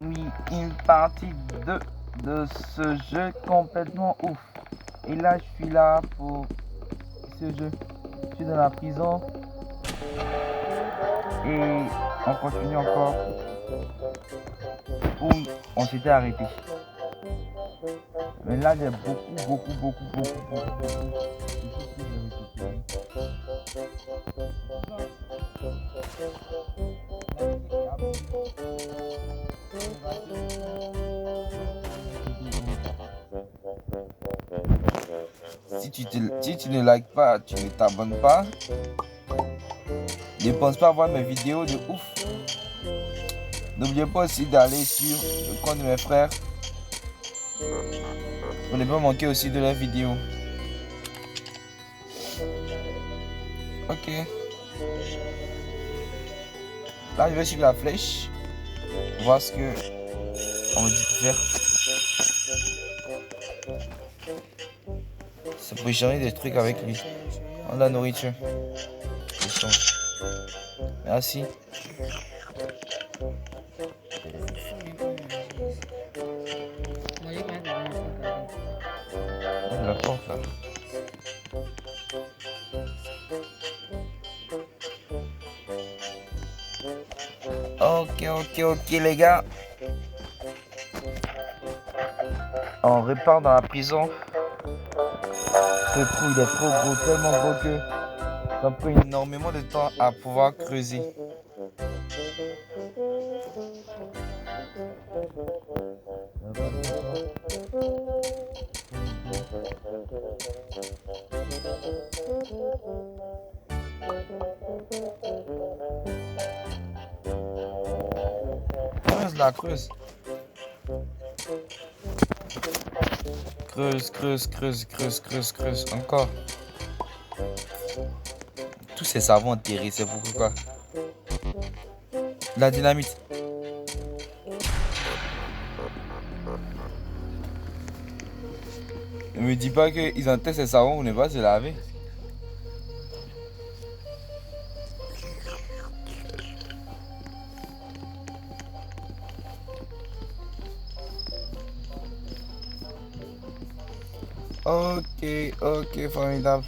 mis une partie de ce jeu complètement ouf. Et là, je suis là pour ce jeu. Je suis dans la prison. Et on continue encore où on s'était arrêté. Mais là, j'ai beaucoup. Si tu ne likes pas, tu ne t'abonnes pas, ne pense pas voir mes vidéos de ouf. N'oubliez pas aussi d'aller sur le compte de mes frères pour ne pas manquer aussi de leurs vidéos. Ok. Là, je vais suivre la flèche. Voir ce que on me dit de faire. Ça peut échanger des trucs avec lui. On a de la nourriture. Échange. Merci. La porte là. Ok les gars. On repart dans la prison. Ce trou il est trop gros, tellement gros que ça prend énormément de temps à pouvoir creuser. Creuse là, creuse. Creuse. Encore. Tous ces savons enterrés, c'est pourquoi. La dynamite. Ne me dis pas qu'ils enterrent ces savons pour ne pas se laver. Ok, formidable.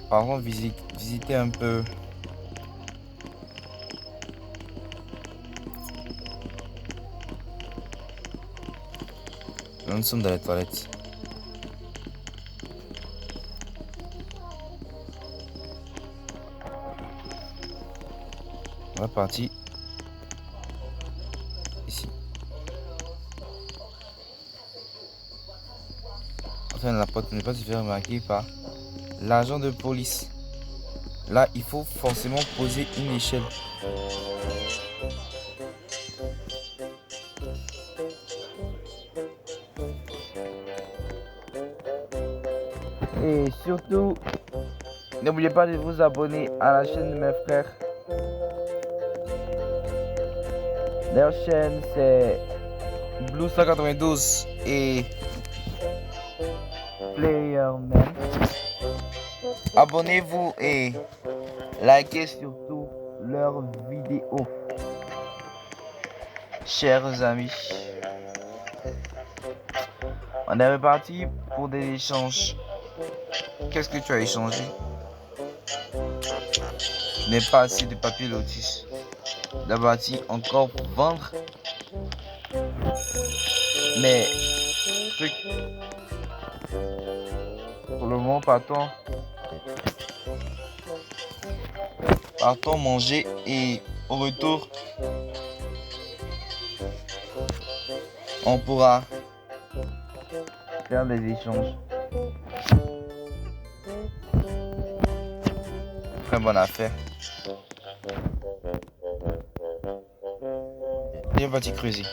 Par contre, visiter un peu. Nous sommes dans les toilettes. On va partir ici. Enfin, la porte ne pas se faire remarquer par l'agent de police. Là, il faut forcément poser une échelle. Et surtout, n'oubliez pas de vous abonner à la chaîne de mes frères. Leur chaîne c'est Blue 192 et Playerman. Abonnez-vous et likez surtout leurs vidéos. Chers amis, on est reparti pour des échanges. Qu'est-ce que tu as échangé? Je n'ai pas assez de papier lotus. La bâtie encore pour vendre. Mais pour le moment, partons manger et au retour, on pourra faire des échanges. Très bonne affaire. Bien parti creuser.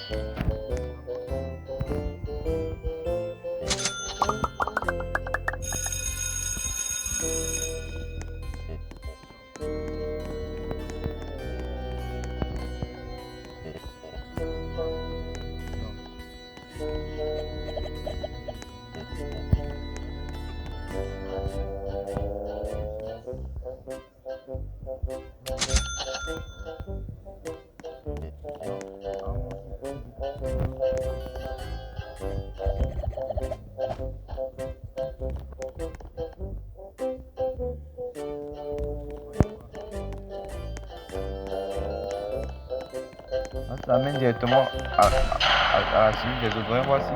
Ça mène directement à la cellule des autres. Voyons voir si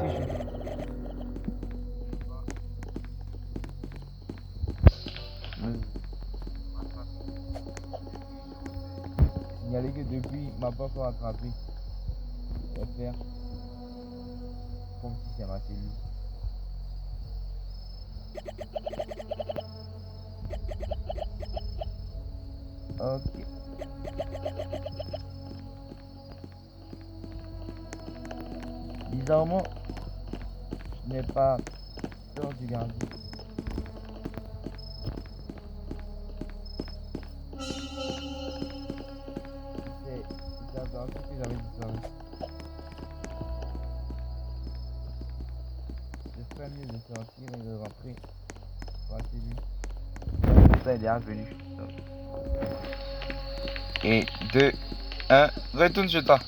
je... Signaler que depuis ma porte soit attrapée. Je vais faire comme si c'est ma cellule. Ok. Bizarrement, je n'ai pas peur du gardien. C'est la personne que j'avais disparu. Je ferais mieux de sortir et de rentrer dans la cellule. Ça, il est revenu. Et 2, 1, retourne chez toi.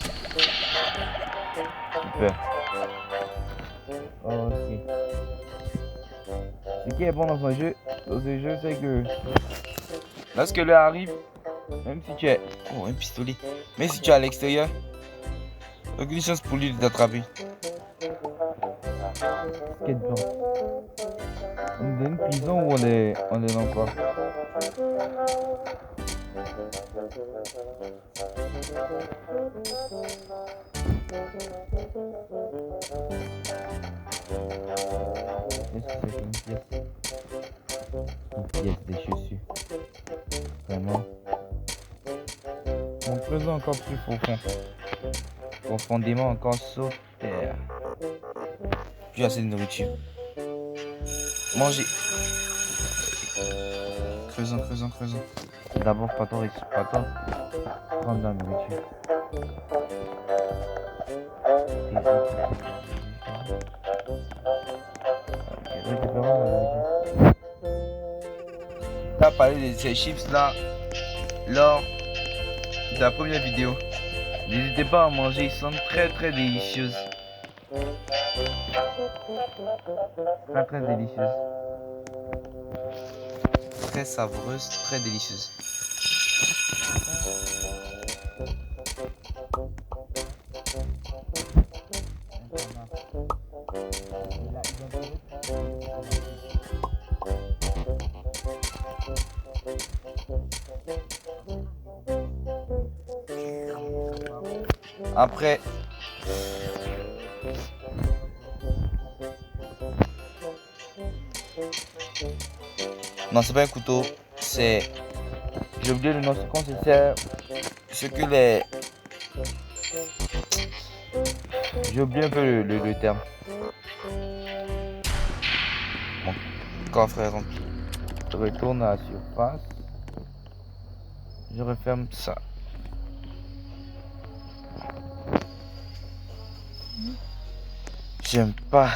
Super. Ok. Ce qui est bon dans ce jeu, c'est que lorsque l'heure arrive, même si tu es... Oh, un pistolet. Même si tu es à l'extérieur, aucune chance pour lui de t'attraper. Qu'est-ce dedans? On est dans une prison ou on est dans quoi? Qu'est-ce que c'est qu'une pièce? Une pièce des chaussures. Vraiment. On creuse encore plus profond. Profondément encore sur terre. Plus assez de nourriture. Manger. Creusons. D'abord, pas tant prendre de la nourriture. T'as parlé de ces chips là lors de la première vidéo. N'hésitez pas à en manger, ils sont très délicieuses. Très délicieuses. Très savoureuses, très délicieuses. Après, non, c'est pas un couteau, c'est... J'ai oublié le nom, ce qu'on se sert. Ce que les... J'ai oublié un peu le terme. Mon coffre est rempli. Je retourne à la surface. Je referme ça. J'aime pas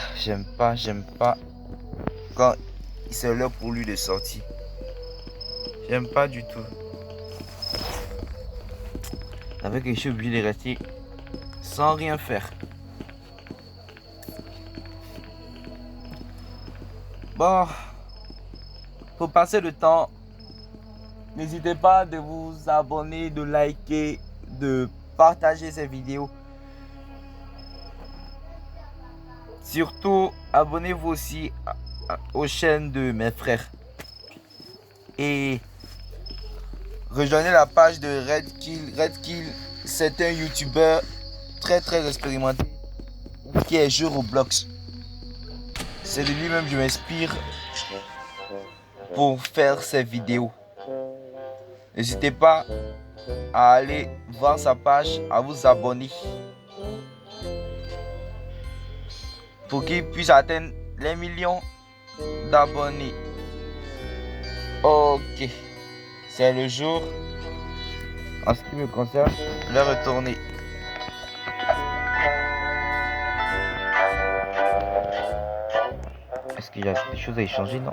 quand c'est l'heure pour lui de sortir. J'aime pas du tout. Avec que je suis obligé de rester sans rien faire. Bon, pour passer le temps, n'hésitez pas de vous abonner, de liker, de partager ces vidéos. Surtout, abonnez-vous aussi aux chaînes de mes frères. Et rejoignez la page de Redkill. Redkill, c'est un youtubeur très expérimenté qui est jeu Roblox. C'est de lui-même que je m'inspire pour faire ces vidéos. N'hésitez pas à aller voir sa page, à vous abonner pour qu'il puisse atteindre les millions d'abonnés. Ok, c'est le jour. En ce qui me concerne, je vais retourner. Est-ce qu'il y a des choses à échanger? Non.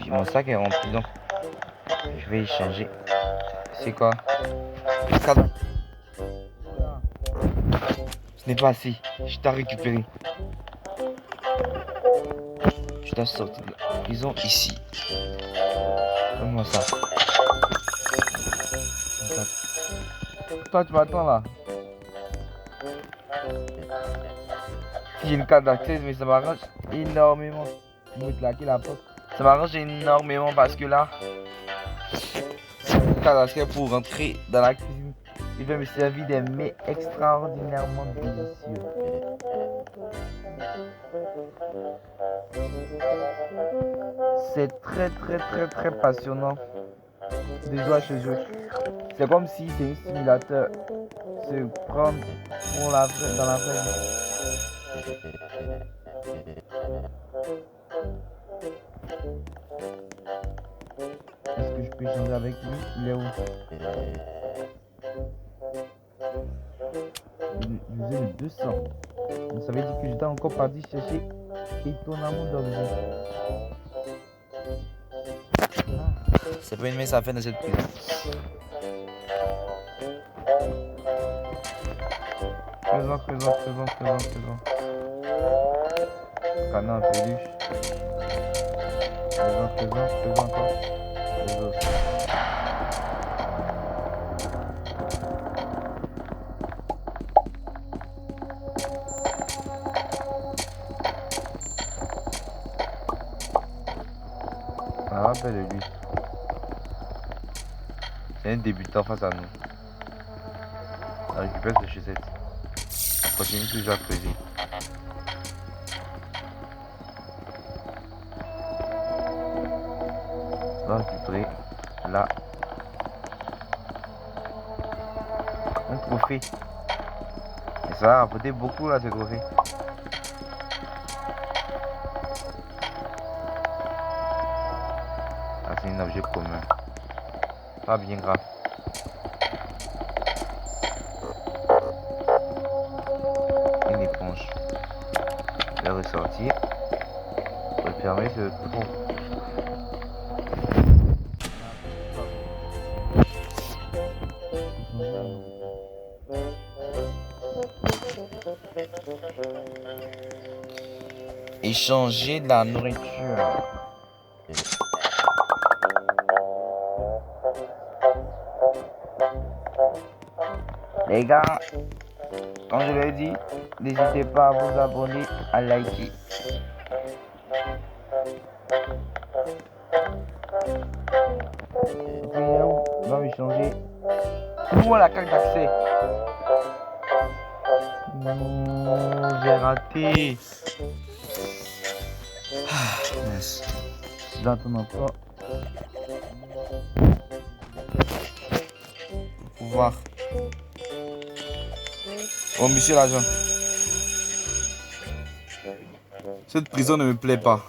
Mon sac est rempli, donc je vais échanger. C'est quoi? Ça va. Ce n'est pas assez. Je t'ai récupéré. Je t'ai sorti de la prison ici. Comment ça? Toi, tu m'attends là? si j'ai une carte d'accès, mais ça m'arrange énormément. Je vais claquer la porte. Ça m'arrange énormément parce que là, une carte d'accès pour rentrer dans la cuisine. Il va me servir des mets extraordinairement délicieux. C'est très passionnant de jouer à ce jeu. C'est comme si c'est un simulateur. Se prendre pour dans la vraie vie. Est-ce que je peux échanger avec lui? Il est où? Je faisais le 200. Donc ça veut dire que j'étais encore parti chercher étonnamment d'objets. C'est pas une messe à faire dans cette prise. Présent. Canard en peluche. Présent encore. Les autres. On a rappel de lui. C'est un débutant face à nous. On récupère ses chaussettes. On continue toujours à creuser. On va récupérer là un trophée. Et ça va rapporter beaucoup là ce trophée. Ah, c'est un objet commun. Pas bien grave. Une éponge. Je vais ressortir. Refermer ce trou. Échanger de la nourriture. Les gars, comme je l'ai dit, n'hésitez pas à vous abonner, à liker. On va échanger. Où la carte d'accès? Non, j'ai raté. Mince. J'attends encore. Pour voir. Oh, monsieur l'agent. Cette prison ne me plaît pas.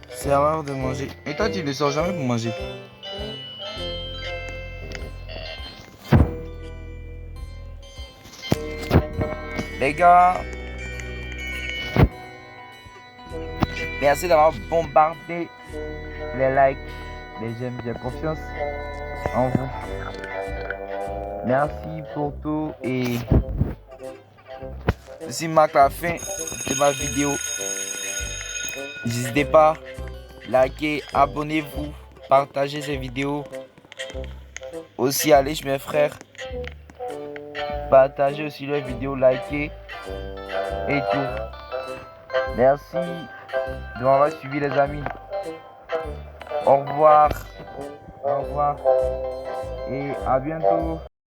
C'est à l'heure de manger. Et toi, tu ne sors jamais pour manger. Les gars, merci d'avoir bombardé les likes, les j'aime. J'ai confiance en vous. Merci pour tout et ceci marque la fin de ma vidéo. N'hésitez pas, likez, abonnez-vous, partagez ces vidéos. Aussi allez chez mes frères, partagez aussi leurs vidéos, likez et tout. Merci de m'avoir suivi les amis. Au revoir et à bientôt.